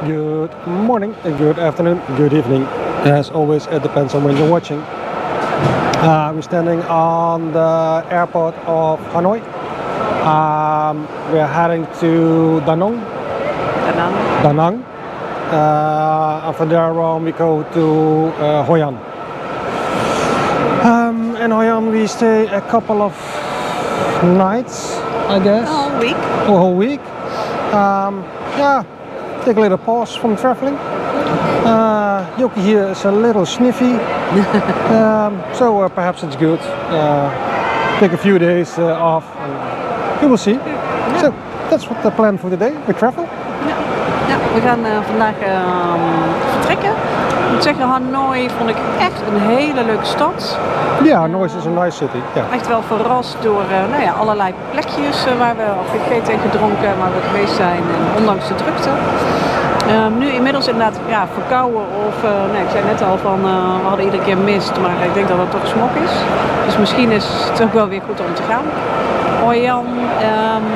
Good morning, good afternoon, good evening. As always, it depends on when you're watching. We're standing on the airport of Hanoi. We're heading to Da Nang. Da Nang. And from there on we go to Hoi An. In Hoi An we stay a couple of nights, I guess. A whole week. A whole week. Yeah, take a little pause from traveling. Yoki here is a little sniffy, so perhaps it's good. Take a few days off, and we will see. Yeah. So that's what the plan for today. We travel. Ja, we gaan vandaag vertrekken. Ik moet zeggen, Hanoi vond ik echt een hele leuke stad. Ja, Hanoi is a nice city. Yeah. Echt wel verrast door allerlei plekjes waar we al gegeten en gedronken, waar we geweest zijn, en ondanks de drukte. Nu inmiddels inderdaad verkouden of, ik zei net al van we hadden iedere keer mist, maar ik denk dat het toch smok is. Dus misschien is het ook wel weer goed om te gaan. Hoi An,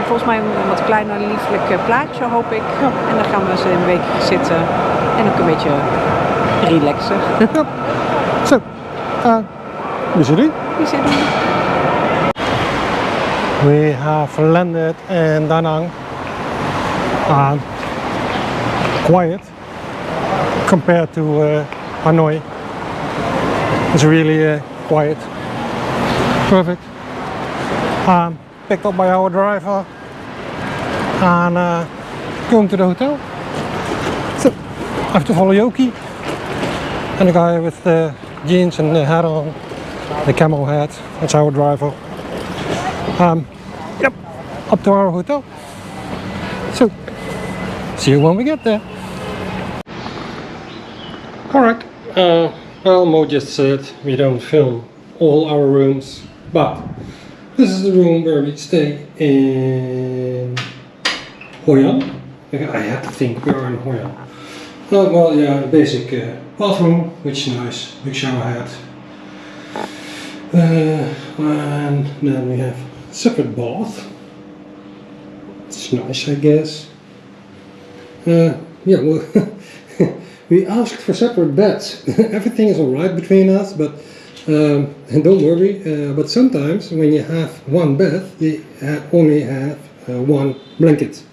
volgens mij een wat kleiner lieflijk plaatje hoop ik. Ja. En dan gaan we eens een week zitten en ook een beetje relaxen. Ja. So, we see you. We see you. We have landed in Da Nang. Quiet compared to Hanoi. It's really quiet. Perfect. Picked up by our driver and going to the hotel. So I have to follow Yoki and the guy with the jeans and the hat on, the camo hat. That's our driver. Yep, up to our hotel. So see you when we get there. Alright, well, Mo just said we don't film all our rooms, but this is the room where we stay in Hoi An. I have to think we are in Hoi An. Well, yeah, basic bathroom, which is nice, big shower head. And then we have separate bath. It's nice, I guess. Yeah, well, we asked for separate beds. Everything is alright between us, but and don't worry, but sometimes when you have one bed, you only have one blanket.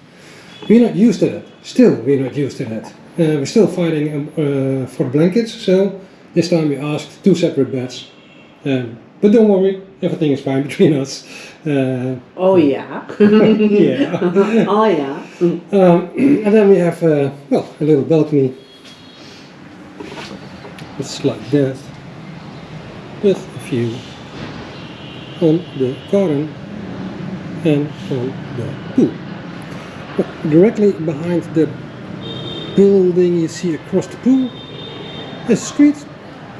We're not used to that. Still, we're not used to that. We're still fighting for blankets, so this time we asked two separate beds. But don't worry, everything is fine between us. Oh yeah. Yeah. Oh yeah. And then we have, well, a little balcony. It's like that, with a view on the garden and on the pool. Directly behind the building you see across the pool is a street.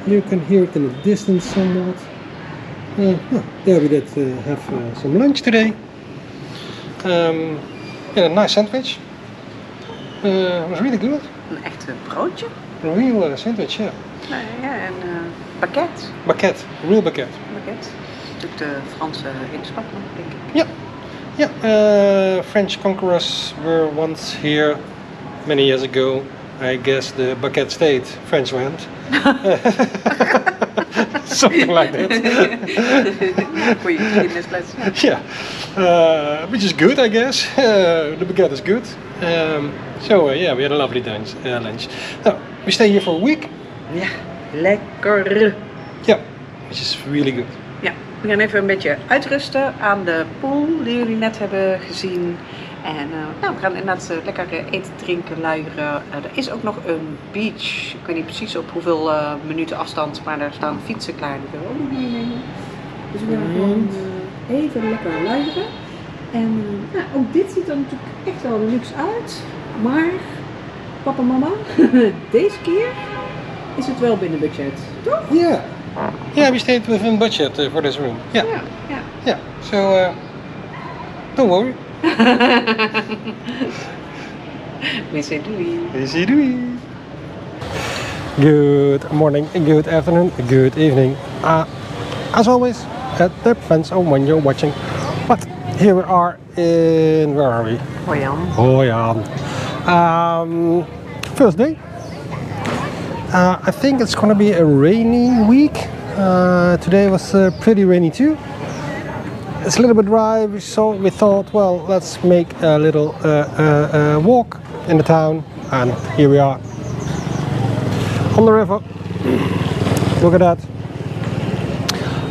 You can hear it in the distance somewhat. Well, there we did have some lunch today. And a nice sandwich. It was really good. Een echt broodje? A real sandwich, yeah. Ja, en baguette. Baguette, real baguette. Baguette. Natuurlijk de Franse inslag, denk ik. Yeah. Yeah, French conquerors were once here many years ago. I guess the baguette stayed, French went. Something like that. Goeie geschiedenisles. Yeah, which is good, I guess. The baguette is good. So yeah, we had a lovely lunch. Now, we stay here for a week. Ja, lekker. Yeah, which is really good. Ja, we gaan even een beetje uitrusten aan de pool die jullie net hebben gezien. En we gaan inderdaad lekker eten, drinken, luieren. Er is ook nog een beach. Ik weet niet precies op hoeveel minuten afstand, maar daar staan fietsen klaar. Die kunnen we ook nog meenemen. Dus we gaan gewoon even lekker luieren. En ook dit ziet er natuurlijk echt wel luxe uit. Maar, papa en mama, deze keer is het wel binnen budget, toch? Yeah. Yeah, we stayed within budget for this room. Yeah. Yeah. So, don't worry. We say doei. We say doei. Good morning, good afternoon, good evening. As always, it depends on when you're watching. But here we are in, where are we? Hoi An. Hoi An. First day. I think it's gonna be a rainy week. Today was pretty rainy too. It's a little bit dry, so we thought, well, let's make a little walk in the town, and here we are on the river. Look at that.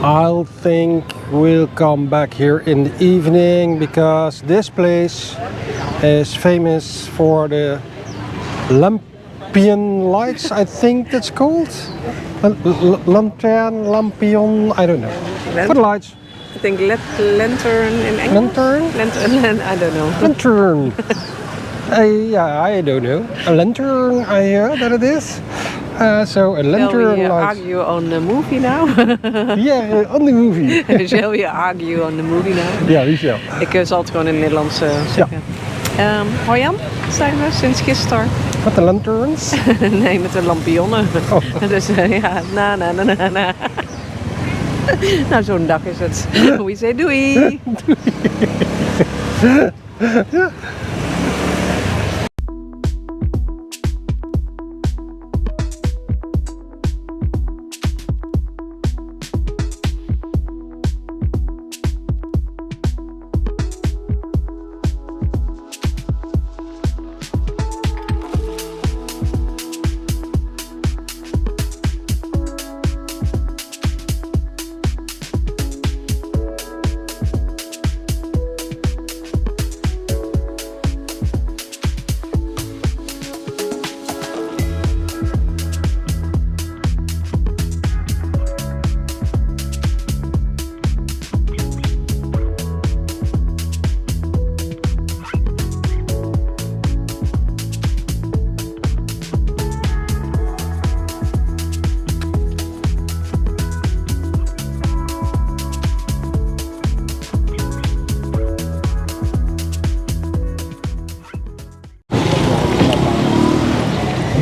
I'll think we'll come back here in the evening because this place is famous for the lampion lights, I think that's called. Lantern, lampion, I don't know. For the lights. I think lantern in English. Lantern? I don't know. Lantern. Yeah, I don't know. A lantern, I hear that it is. So a lantern Shall we light. argue on the movie now? Yeah, on the movie. Shall we argue on the movie now? Ja, wie shall. Ik zal het gewoon in het Nederlands zeggen. Hoi Jan, zijn we sinds gisteren. Met de lanterns? Nee, met de lampionnen. Oh. Dus ja, na. Nou, zo'n dag is het. We say doei. Ja.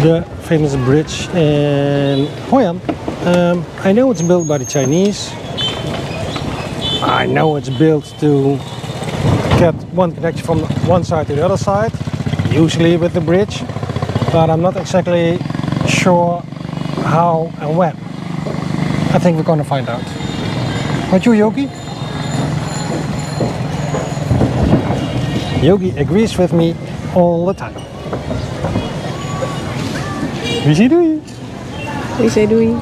The famous bridge in Hoi An. I know it's built by the Chinese. I know it's built to get one connection from one side to the other side, usually with the bridge, but I'm not exactly sure how and when. I think we're gonna find out. What you, Yogi? Yogi agrees with me all the time. We say doei. We say doei.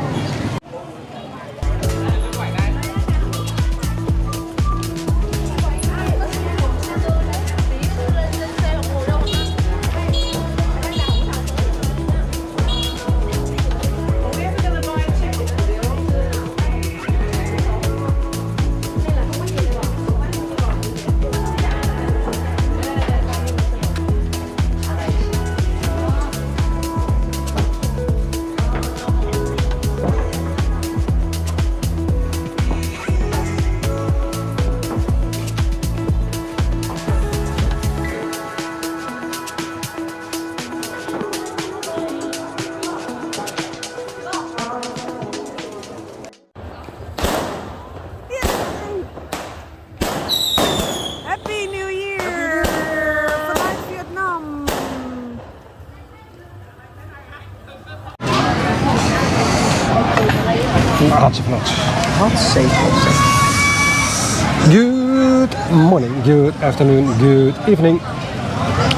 Good morning, good afternoon, good evening.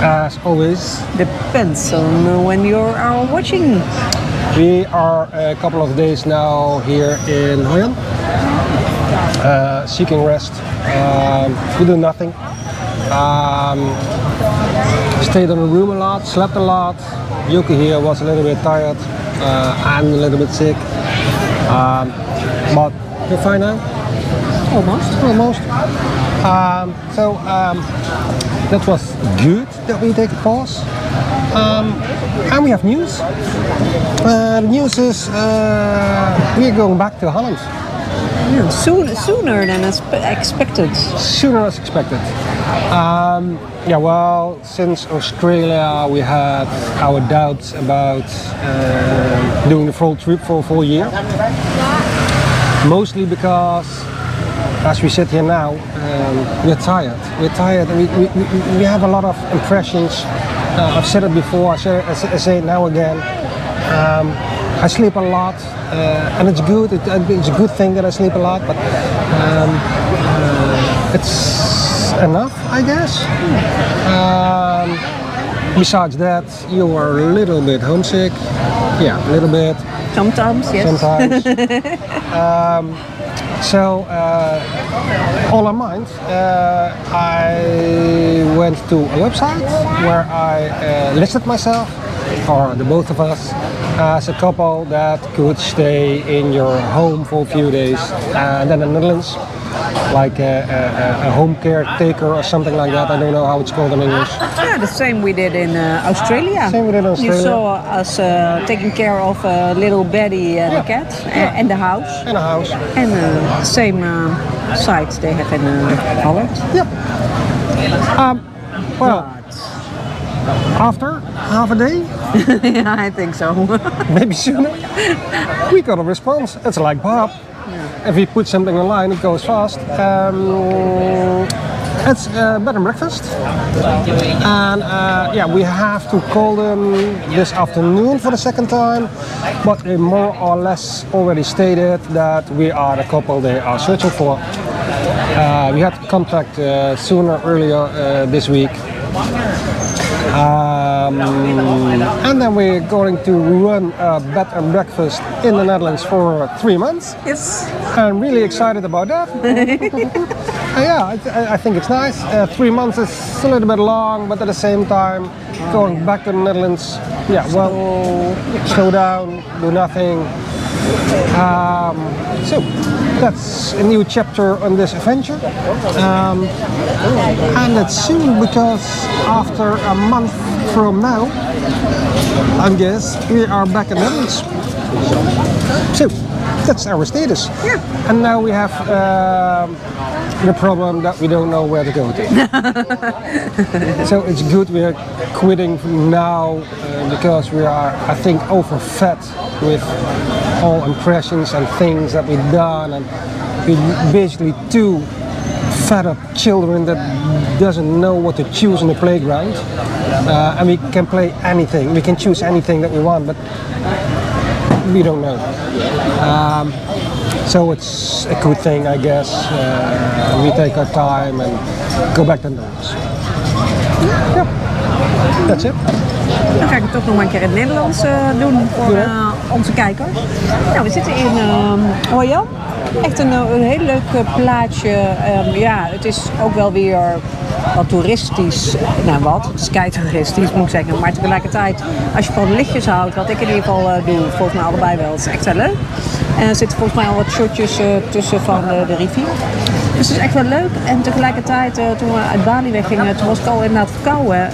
As always, Depends on when you are watching. we are a couple of days now here in Hoi An, seeking rest. We do nothing. Stayed on the room a lot, slept a lot. Yuki here was a little bit tired. I'm a little bit sick. But we're fine now. Almost. That was good that we take a pause. And we have news. The news is we are going back to Holland. Yeah, sooner than expected. Sooner as expected. Yeah, well, since Australia we had our doubts about doing the full trip for a full year. Mostly because, as we sit here now, we're tired. We're tired and we have a lot of impressions I've said it before, I say it now again. I sleep a lot, and it's good. It's a good thing that I sleep a lot, but it's enough, I guess. Besides that, you are a little bit homesick. Yeah, a little bit. Sometimes, yes. Sometimes. So, all in mind, I went to a website where I listed myself, or the both of us, as a couple that could stay in your home for a few days, and then in the Netherlands, like a home caretaker or something like that. I don't know how it's called in English. Yeah, the same we did in Australia. Same we did in Australia. You saw us taking care of little Betty and the cat and the house. In a house. And same site they have in Holland. Yep. Well, after half a day, Yeah, I think so. maybe sooner, we got a response. It's like Bob. If we put something online, it goes fast. It's bed and breakfast, and yeah, we have to call them this afternoon for the second time, but they more or less already stated that we are the couple they are searching for. We had contact earlier this week. And then we're going to run a bed and breakfast in the Netherlands for 3 months. Yes. I'm really excited about that. Yeah, I think it's nice. 3 months is a little bit long, but at the same time, going back to the Netherlands, yeah, well, slow down, do nothing. So that's a new chapter on this adventure, and it's soon because after a month from now, I guess we are back in the Netherlands. So that's our status. Yeah. And now we have the problem that we don't know where to go to. So it's good we are quitting now because we are, I think, overfed with all impressions and things that we've done, and we're basically two fed up children that doesn't know what to choose in the playground. And we can play anything, we can choose anything that we want, but we don't know. So it's a good thing, I guess. We take our time and go back to Netherlands. Yeah, that's it. Dan ga ik het toch nog maar een keer in het Nederlands doen voor onze kijker. Nou, we zitten in Hoi An. Echt een heel leuk plaatsje. Ja, het is ook wel weer wat toeristisch. Nou wat, het is keitoeristisch moet ik zeggen. Maar tegelijkertijd, als je van lichtjes houdt, wat ik in ieder geval doe, volgens mij allebei wel, het is echt wel leuk. En er zitten volgens mij al wat shotjes tussen van de rivier. Dus het is echt wel leuk. En tegelijkertijd, toen we uit Bali weggingen, toen was ik al inderdaad verkouden.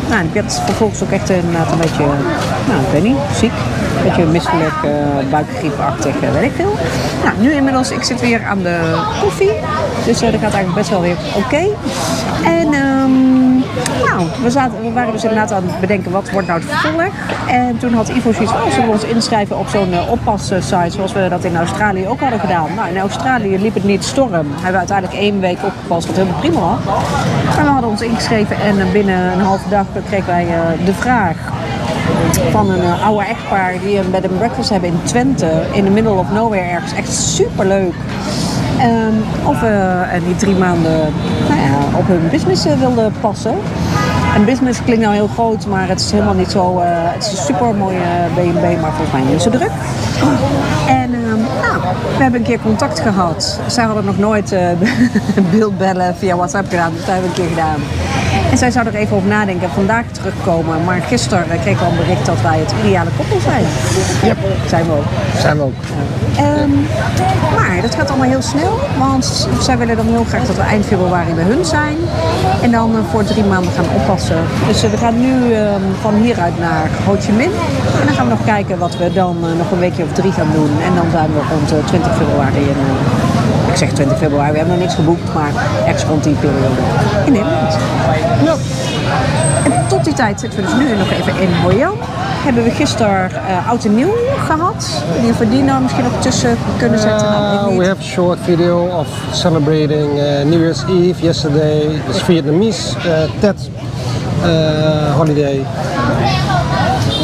Nou, ik werd vervolgens ook echt inderdaad een beetje, nou ik weet niet, ziek. Een beetje misselijk, buikgriepachtig, weet ik veel. Nou, nu inmiddels, ik zit weer aan de koffie. Dus dat gaat eigenlijk best wel weer oké. En nou, we waren dus inderdaad aan het bedenken wat wordt nou het vervolg. En toen had Ivo zoiets van, zullen we ons inschrijven op zo'n oppassite zoals we dat in Australië ook hadden gedaan. Nou, in Australië liep het niet storm. Hebben we uiteindelijk 1 week opgepast, wat helemaal prima was. En we hadden ons ingeschreven en binnen een halve dag kregen wij de vraag van een oude echtpaar die een bed and breakfast hebben in Twente, in the middle of nowhere ergens. Echt superleuk. Of we die 3 maanden op hun business wilden passen. En business klinkt nou heel groot, maar het is helemaal niet zo. Het is een super mooie B&B, maar volgens mij niet zo druk. En nou, we hebben een keer contact gehad. Zij hadden nog nooit beeldbellen via WhatsApp gedaan, dus dat hebben we een keer gedaan. En zij zou er even over nadenken en vandaag terugkomen. Maar gisteren kregen we al een bericht dat wij het ideale koppel zijn. Ja, zijn we ook. Zijn we ook. Maar dat gaat allemaal heel snel, want zij willen dan heel graag dat we eind februari bij hun zijn. En dan voor 3 maanden gaan oppassen. Dus we gaan nu van hieruit naar Ho Chi Minh. En dan gaan we nog kijken wat we dan nog een weekje of 3 gaan doen. En dan zijn we rond 20 februari in... Ik zeg 20 februari, we hebben nog niks geboekt, maar ergens rond die periode in Nederland. Ja. En tot die tijd zitten we dus nu nog even in Hoi An. Hebben we gisteren oud en nieuw gehad. Die we die nou misschien nog tussen kunnen zetten. We have a short video of celebrating New Year's Eve yesterday. It's Vietnamese. Ted holiday.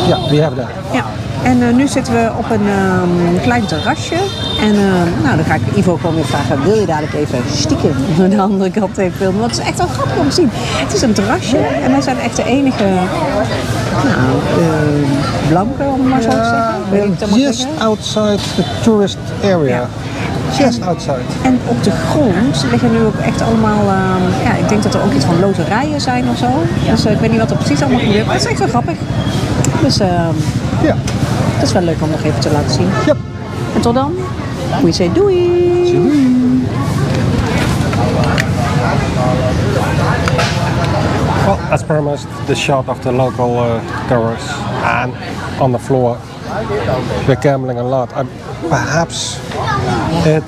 Yeah, we have that. Ja. En nu zitten we op een klein terrasje. En nou, dan ga ik Ivo gewoon weer vragen, wil je dadelijk even stiekem aan de andere kant even filmen? Want het is echt wel grappig om te zien. Het is een terrasje en wij zijn echt de enige blanken, om het maar zo te zeggen. Wil je het dan maar Just zeggen? outside the tourist area. Ja. Just outside. En op de grond liggen nu ook echt allemaal, ja, ik denk dat er ook iets van loterijen zijn of zo. Dus ik weet niet wat er precies allemaal gebeurt, maar het is echt wel grappig. Dus Ja. het is wel leuk om nog even te laten zien. Yep. En tot dan, we say doei! Well, as promised, the shot of the local terrace, and on the floor we're gambling a lot. Perhaps it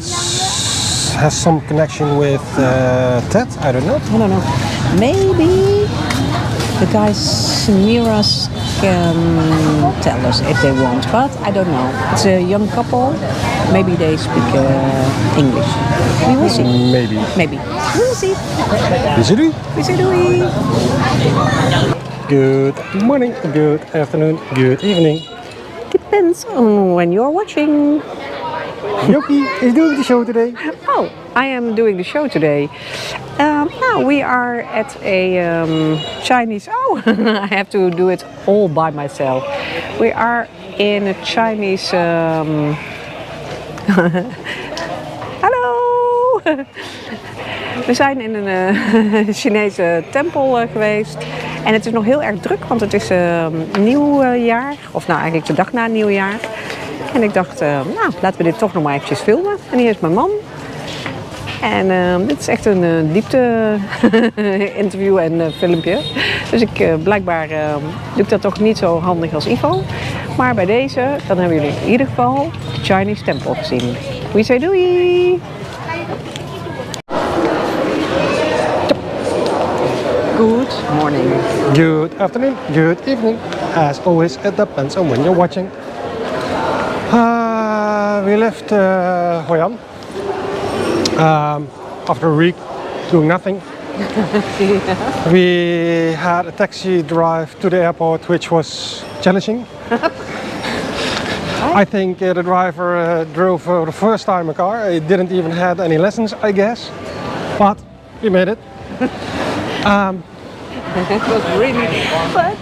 has some connection with Ted, I don't know. I don't know. Maybe the guys near us can tell us if they want, but I don't know. It's a young couple. Maybe they speak English. We will see. Maybe. Maybe. We'll see. Is it? We say doei. Good morning, good afternoon, good evening. Depends on when you're watching. Yoki is doing the show today. Oh, I am doing the show today. Now we are at a Chinese. Oh, I have to do it all by myself. We are in a Chinese. Hallo! We zijn in een Chinese tempel geweest. En het is nog heel erg druk, want het is nieuwjaar. Of nou eigenlijk de dag na nieuwjaar. En ik dacht, nou, laten we dit toch nog maar eventjes filmen. En hier is mijn man. En dit is echt een diepte interview en filmpje. Dus blijkbaar doe ik dat toch niet zo handig als Ivo. Maar bij deze, dan hebben jullie in ieder geval de Chinese tempel gezien. We say doei! Good morning. Good afternoon, good evening. As always, it depends on when you're watching. We left Hoi An after a week doing nothing. We had a taxi drive to the airport, which was challenging. I think the driver drove for the first time a car. He didn't even have any lessons, I guess, but we made it. It was really, but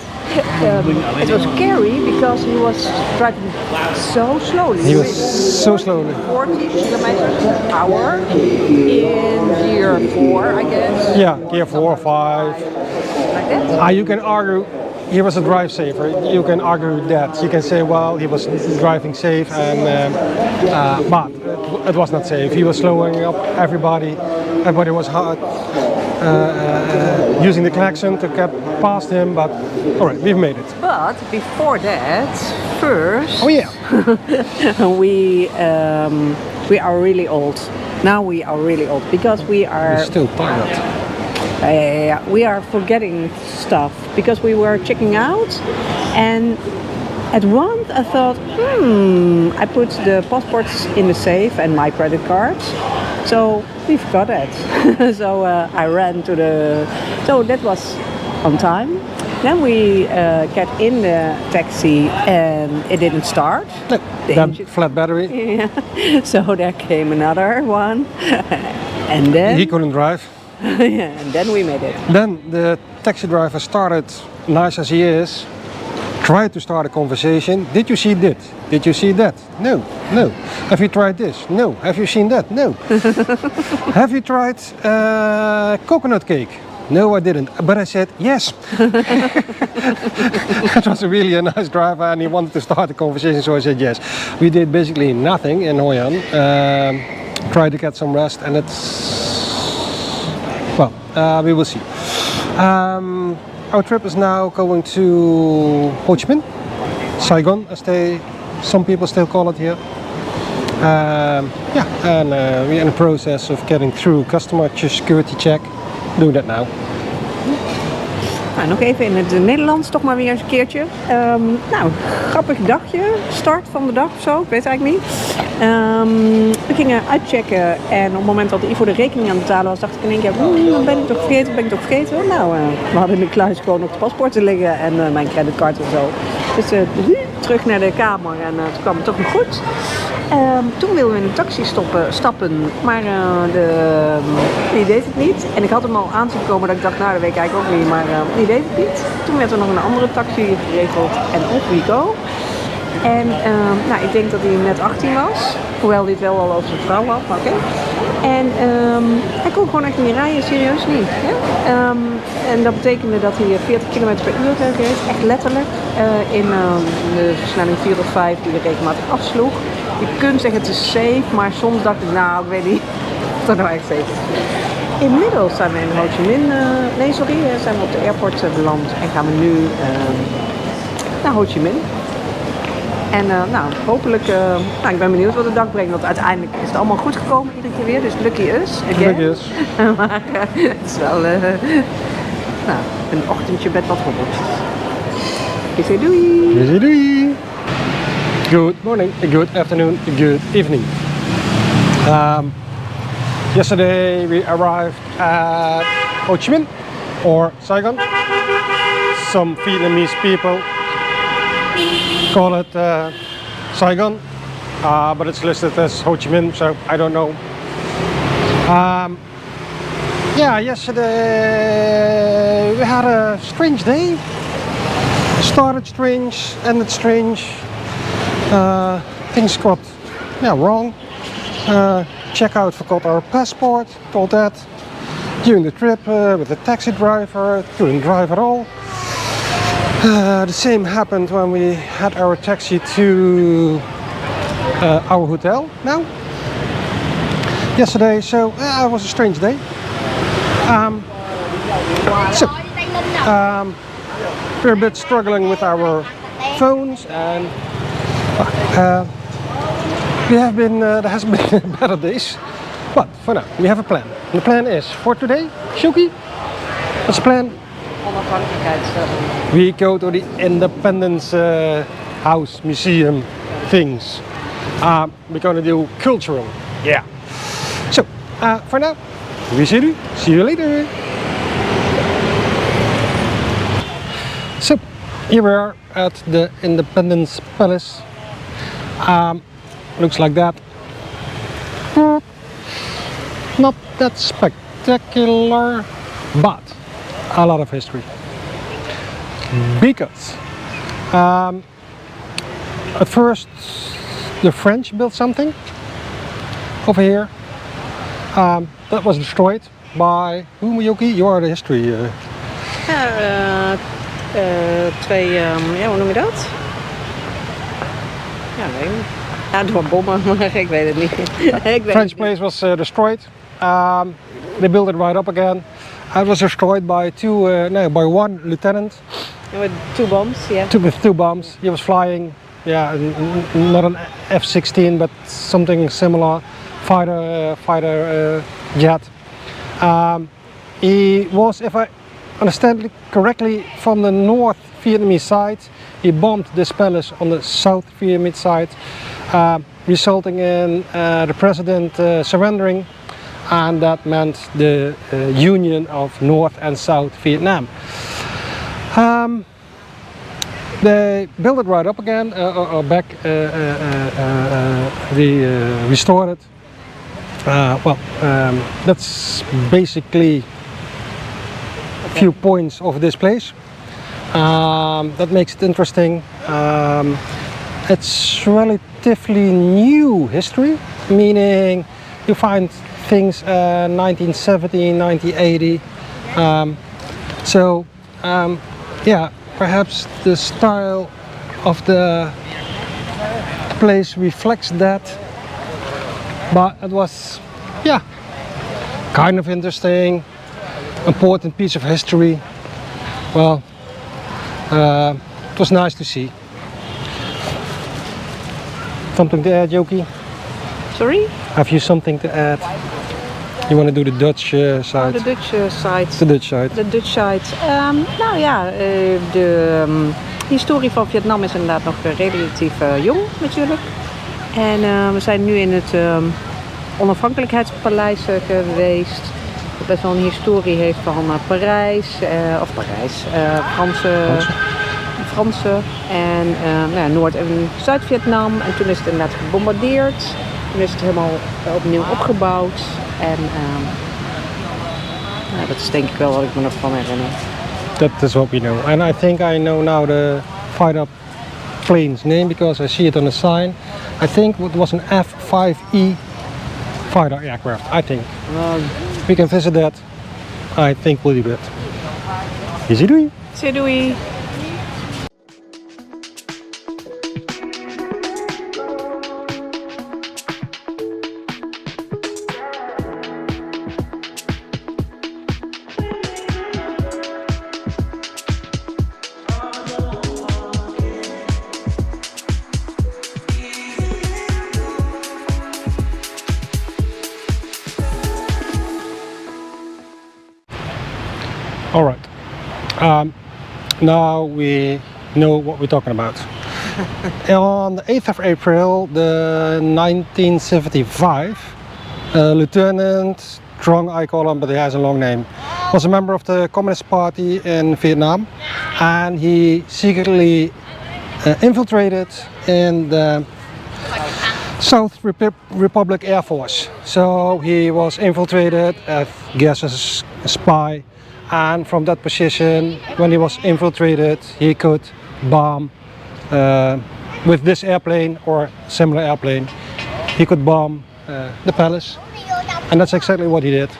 it was scary because he was driving so slowly. He was so slowly. 40 kilometers per hour in gear 4, I guess. Yeah, gear 4 or 5. Like that. You can argue he was a drive saver. You can argue that. You can say, well, he was driving safe, but it was not safe. He was slowing up everybody. Everybody was hard. Using the klaxon to get past him, but all right, we've made it. But before that, first, Oh yeah, we are really old. Now we are really old because we are. we're still tired. We are forgetting stuff because we were checking out, and at once I thought, I put the passports in the safe and my credit cards. So we forgot it. So I ran to the. So that was on time. Then we got in the taxi and it didn't start. No, that flat battery. Yeah. So there came another one, and then He couldn't drive. yeah, and then we made it. Then the taxi driver started, nice as he is, tried to start a conversation. Did you see this? Did you see that? No, no. Have you tried this? No. Have you seen that? No. Have you tried coconut cake? No, I didn't. But I said yes. It was really a nice driver and he wanted to start a conversation, so I said yes. We did basically nothing in Hoi An. Tried to get some rest and well, we will see. Our trip is now going to Ho Chi Minh, Saigon, as some people still call it here. We're in the process of getting through customer security check. Doing that now. Nou, nog even in het Nederlands, toch maar weer eens een keertje. Nou, grappig dagje, start van de dag of zo, ik weet het eigenlijk niet. We gingen uitchecken en op het moment dat Ivo de rekening aan het betalen was, dacht ik in één keer, ben ik toch vergeten? Nou, we hadden in de kluis gewoon nog de paspoorten liggen en mijn creditcard en zo. Dus terug naar de kamer en toen kwam het toch nog goed. Toen wilden we in een taxi stappen, maar die deed het niet. En ik had hem al aan zien komen dat ik dacht, nou dat weet ik eigenlijk ook niet, maar die deed het niet. Toen werd er nog een andere taxi geregeld en off we go. En nou, ik denk dat hij net 18 was, hoewel hij het wel al over zijn vrouw had, maar oké. En hij kon gewoon echt niet rijden, serieus niet. Ja? En dat betekende dat hij 40 km per uur reed, echt letterlijk, in de versnelling 4 of 5 die hij regelmatig afsloeg. Je kunt zeggen het is safe, maar soms dacht ik, nou ik weet niet of dat nou echt safe is. Inmiddels zijn we in Ho Chi Minh, zijn we op de airport beland en gaan we nu naar Ho Chi Minh. En nou, hopelijk, nou, ik ben benieuwd wat de dag brengt, want uiteindelijk is het allemaal goed gekomen iedere keer weer, dus lucky us. Lucky us. Maar het is wel nou, een ochtendje met wat hobbeltjes. Ik zeg doei! Ik zeg doei! Good morning, good afternoon, good evening. Yesterday we arrived at Ho Chi Minh or Saigon. Some Vietnamese people call it Saigon, but it's listed as Ho Chi Minh, so I don't know. Yeah, yesterday we had a strange day. Started strange, ended strange. Things got wrong. Checkout forgot our passport, told that during the trip with the taxi driver, couldn't drive at all. The same happened when we had our taxi to our hotel now. Yesterday, so it was a strange day. We're a bit struggling with our phones and there has been better days, but for now we have a plan. The plan is for today, Shuki, what's the plan? We go to the Independence House Museum things. We're gonna do cultural, yeah. So for now, we see you later. So here we are at the Independence Palace. Looks like that. Not that spectacular, but a lot of history. Because at first the French built something over here that was destroyed by whom, Yoki? You are the history. Hoe noem je dat? Ja, weet ik niet. Ja, door bommen, maar ik weet het niet. French place was destroyed. They built it right up again. It was destroyed by by one lieutenant. With 2 bombs, yeah. With 2 bombs. He was flying, not an F-16, but something similar, fighter jet. He was, if I understand it correctly, from the North Vietnamese side. He bombed this palace on the South Vietnamese side, resulting in the president surrendering, and that meant the union of North and South Vietnam. They built it right up again, or back, they restored it. That's basically a few points of this place. That makes it interesting. It's relatively new history, meaning you find things 1970, 1980. Yeah, perhaps the style of the place reflects that, but it was, kind of interesting, important piece of history. Well, it was nice to see. Something to add, Yoki? Sorry? Have you something to add? You want to do the Dutch side? The Dutch side. The Dutch side. The Dutch side. Nou ja, de historie van Vietnam is inderdaad nog relatief jong natuurlijk. En we zijn nu in het onafhankelijkheidspaleis geweest. Dat best wel een historie heeft van Parijs. Franse. En nou ja, Noord- en Zuid-Vietnam. En toen is het inderdaad gebombardeerd. Toen is het helemaal opnieuw opgebouwd. En nou, dat is denk ik wel wat ik me nog van herinner. That is what we know. And I think I know now the fighter plane's name because I see it on the sign. I think it was an F-5E fighter aircraft, I think. We can visit that. I think we'll do that. Easy doei. Doei! All right. Now we know what we're talking about. On the 8th of April, 1975, Lieutenant Trong, I call him, but he has a long name, was a member of the Communist Party in Vietnam, and he secretly infiltrated in the South Republic Air Force. So he was infiltrated, I guess, as a spy. And from that position, when he was infiltrated, he could bomb with this airplane or similar airplane. He could bomb the palace, and that's exactly what he did.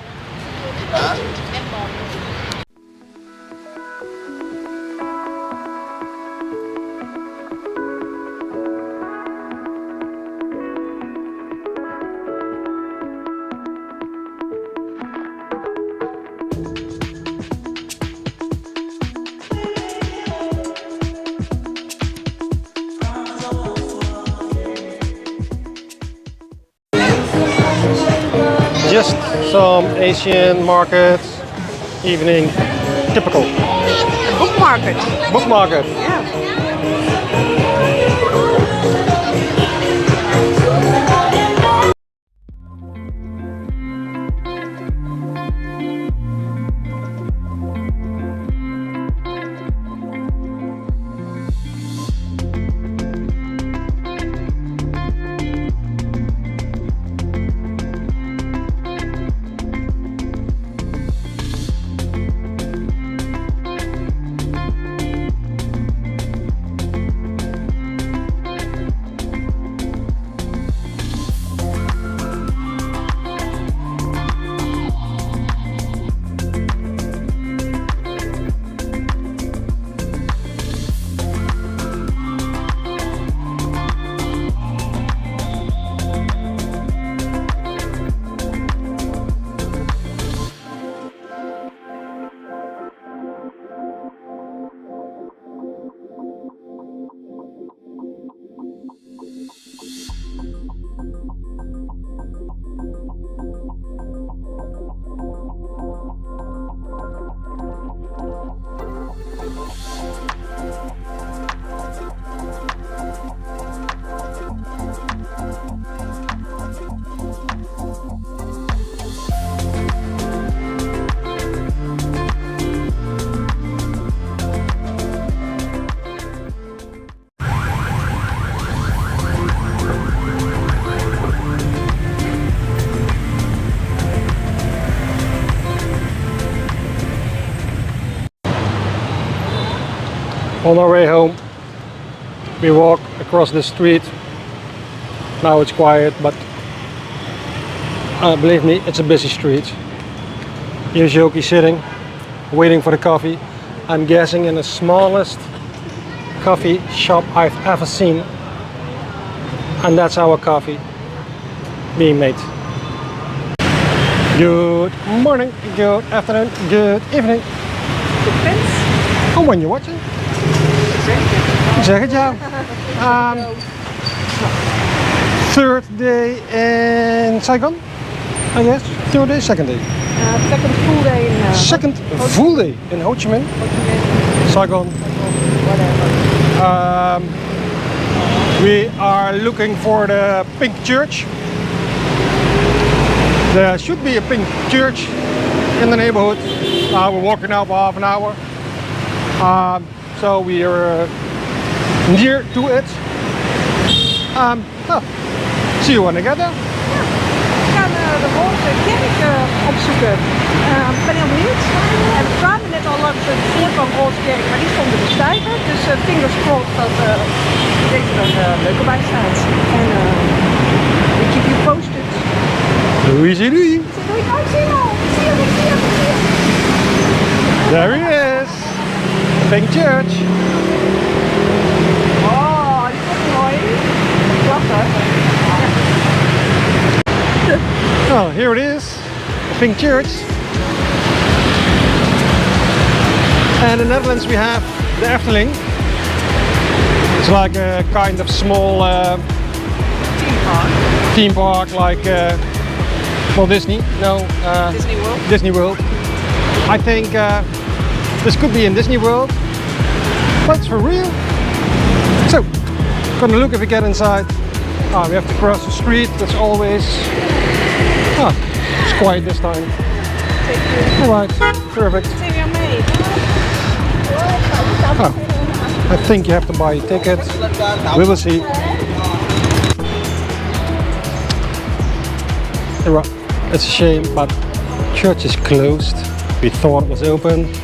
Just some Asian market evening, typical. Book market. Book market. Ja. On our way home, we walk across the street. Now it's quiet, but believe me, it's a busy street. Here's Yoki sitting, waiting for the coffee. I'm guessing in the smallest coffee shop I've ever seen. And that's our coffee being made. Good morning, good afternoon, good evening. Depends. Oh, when you're watching. Zeg het ja. Third day in Saigon, I guess. Third day, second day. Second full day in Second full day in Ho Chi Minh. Ho Chi Minh. Saigon. Whatever. We are looking for the pink church. There should be a pink church in the neighborhood. We're walking now for half an hour. So we are near to it. Oh, see you when I get there. We gaan de roze kerk opzoeken. Ik ben heel benieuwd. En we kwamen net al langs de voet van roze kerk, maar die stonden te stijgen. Dus fingers crossed dat deze er leuker bij staat. En we keep you posted. Doei, doei. Doei, oh, ik zie hem al. Ik zie hem, ik zie hem, ik zie hem. There he is. Pink church. Oh, die is ook mooi. Prachtig. Oh, here it is. The pink church. And in the Netherlands we have the Efteling. It's like a kind of small theme park like well, Disney. No, Disney World. Disney World. I think this could be in Disney World, but it's for real. So, gonna look if we get inside. We have to cross the street. That's always. It's quiet this time. Alright, perfect. I think you have to buy a ticket. We will see. It's a shame, but church is closed. We thought it was open.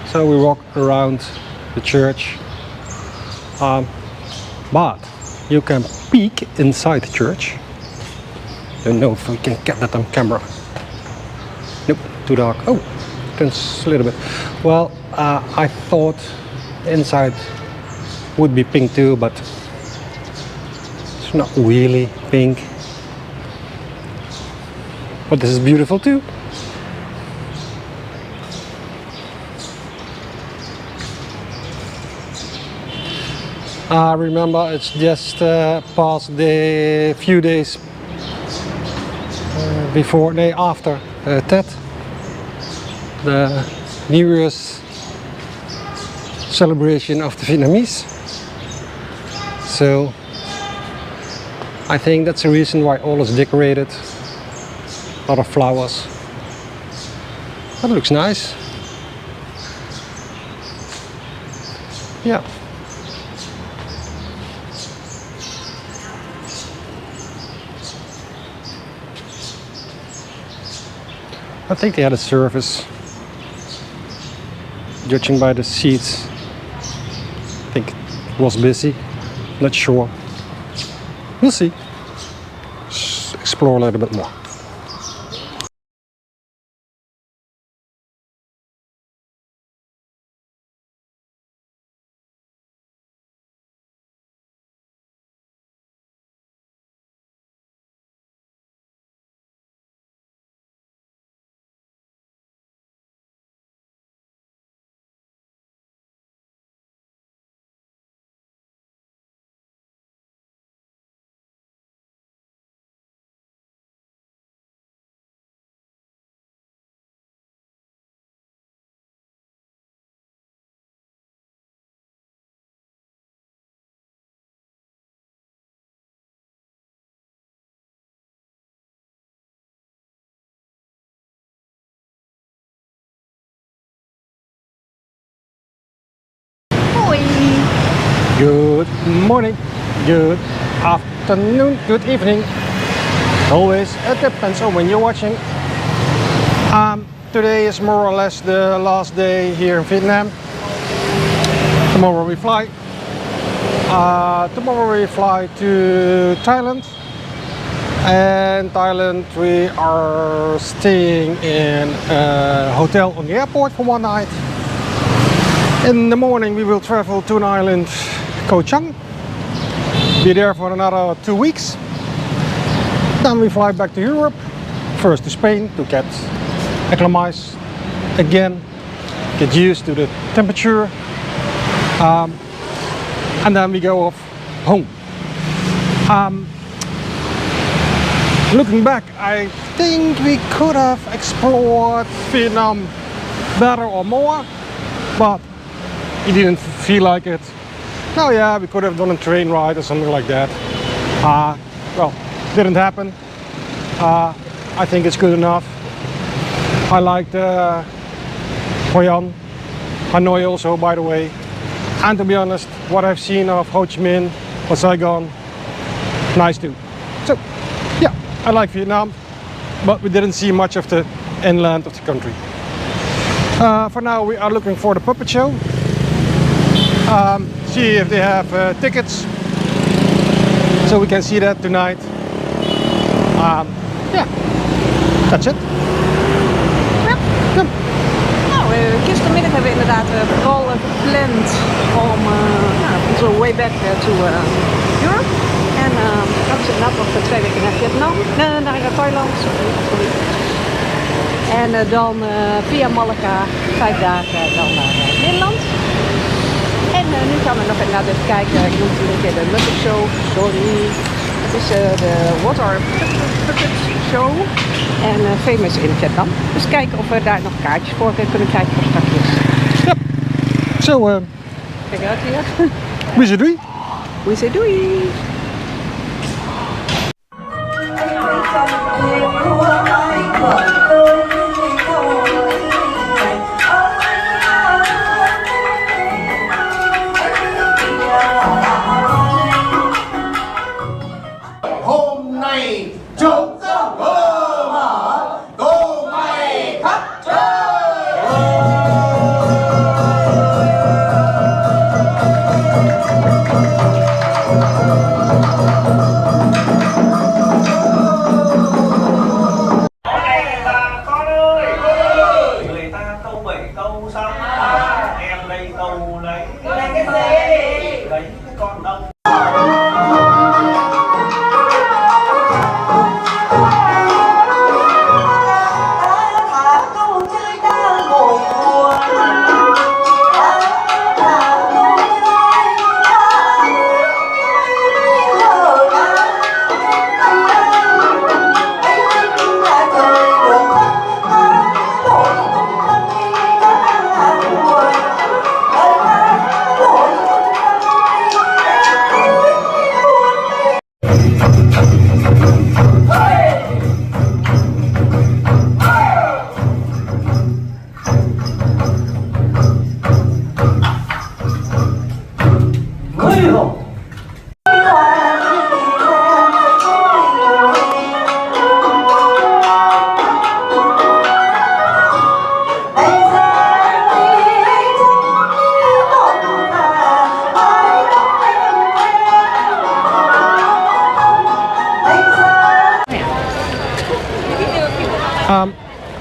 So we walk around the church. But you can peek inside the church. Don't know if we can get that on camera. Nope, too dark. Oh, it's a little bit. Well, I thought inside would be pink too, but it's not really pink. But this is beautiful too. Remember, it's just past the few days before, day after Tet, the New Year's celebration of the Vietnamese. So I think that's the reason why all is decorated. A lot of flowers. That looks nice. Yeah. I think they had a service. Judging by the seats, I think it was busy. Not sure. We'll see. Let's explore a little bit more. Good morning, good afternoon, good evening. Always, it depends on when you're watching. Today is more or less the last day here in Vietnam. Tomorrow we fly. Tomorrow we fly to Thailand. And Thailand we are staying in a hotel on the airport for one night. In the morning we will travel to an island, Ho Chi Minh. Be there for another 2 weeks. Then we fly back to Europe, first to Spain to get acclimatized again, get used to the temperature, and then we go off home. Looking back, I think we could have explored Vietnam better or more, but it didn't feel like it. Oh yeah, we could have done a train ride or something like that. Well, didn't happen. I think it's good enough. I liked Hoi An, Hanoi also, by the way. And to be honest, what I've seen of Ho Chi Minh or Saigon, nice too. So, yeah, I like Vietnam, but we didn't see much of the inland of the country. For now, we are looking for the puppet show. See if they have tickets, so we can see that tonight. Yeah, that's it. Nou, gistermiddag hebben we inderdaad vooral gepland om onze way back to Europe. En we zitten net nog 2 weken naar Vietnam, naar Thailand. Sorry. En dan via Malacca 5 dagen dan naar Nederland. En nu gaan we nog inderdaad even kijken. Ik noem het een keer de Muppet Show. Sorry. Het is de Water Puppet Show. En famous in Vietnam. Dus kijken of we daar nog kaartjes voor kunnen krijgen voor straks. Ja. Zo, kijk uit hier. We zeggen doei. We zeggen doei. Hôm nay chúng ta mơ mở tô mày khắp người ta câu 7 câu xong em đây câu lấy cái gì lấy cái con đông.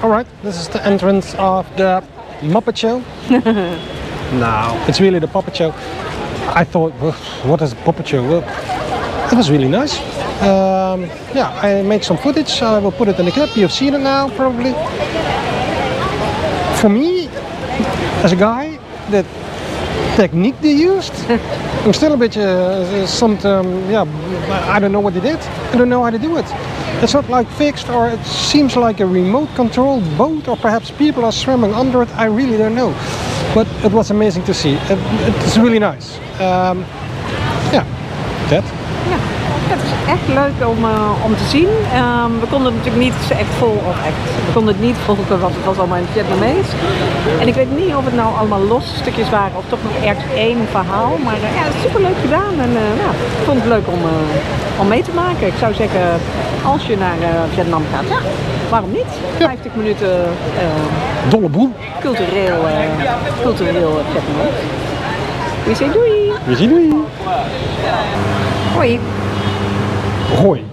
Alright, this is the entrance of the Muppet Show. No, it's really the puppet show. I thought, well, what is a puppet show? Well, it was really nice. Yeah, I make some footage. I will put it in the clip. You've seen it now, probably. For me, as a guy, the technique they used, I'm still a bit yeah, I don't know what they did. I don't know how to do it. It's not like fixed, or it seems like a remote controlled boat, or perhaps people are swimming under it. I really don't know. But it was amazing to see. It's really nice. Yeah, that. Ja, het is echt leuk om te zien. We konden het natuurlijk niet echt we konden het niet volgen, want het was allemaal in het Vietnamees. En ik weet niet of het nou allemaal losse stukjes waren of toch nog ergens één verhaal. Maar ja, het is super leuk gedaan en ja, ik vond het leuk om mee te maken. Ik zou zeggen, als je naar Vietnam gaat, ja, waarom niet? 50 minuten dolle boel. Cultureel Vietnam. We zeggen doei! We zien doei! Hoi! Hoi!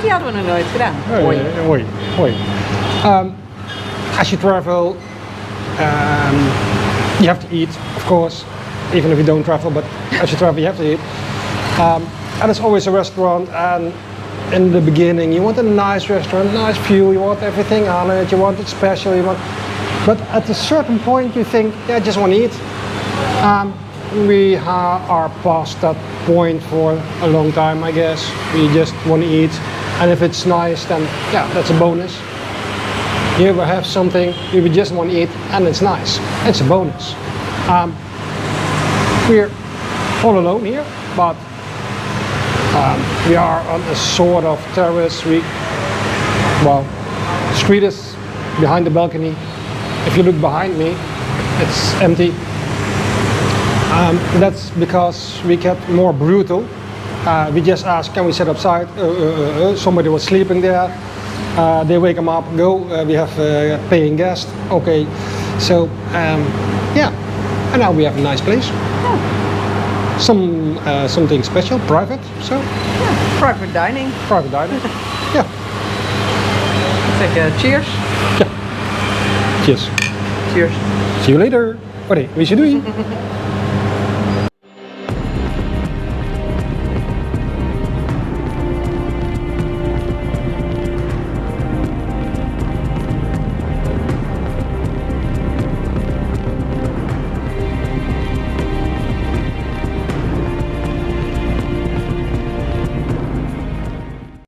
Die hadden we nog nooit gedaan. Hoi! Hoi! Hoi! As you travel, you have to eat, of course, even if you don't travel, but as you travel you have to eat. And it's always a restaurant, and in the beginning you want a nice restaurant, nice view, you want everything on it, you want it special, but at a certain point you think, yeah, I just want to eat. We are past that point for a long time, I guess. We just want to eat, and if it's nice, then yeah, that's a bonus. Here we have something we just want to eat, and it's nice. It's a bonus. We're all alone here, but we are on a sort of terrace. Street is behind the balcony. If you look behind me, it's empty. That's because we get more brutal. We just ask, can we sit outside? Somebody was sleeping there. They wake them up, go. We have a paying guest. Okay, so yeah, and now we have a nice place. Yeah. Something special, private. So Yeah, private dining. private dining. Yeah. Zeg cheers. Ja. Cheers. Cheers. See you later. Allee, wie is je doei?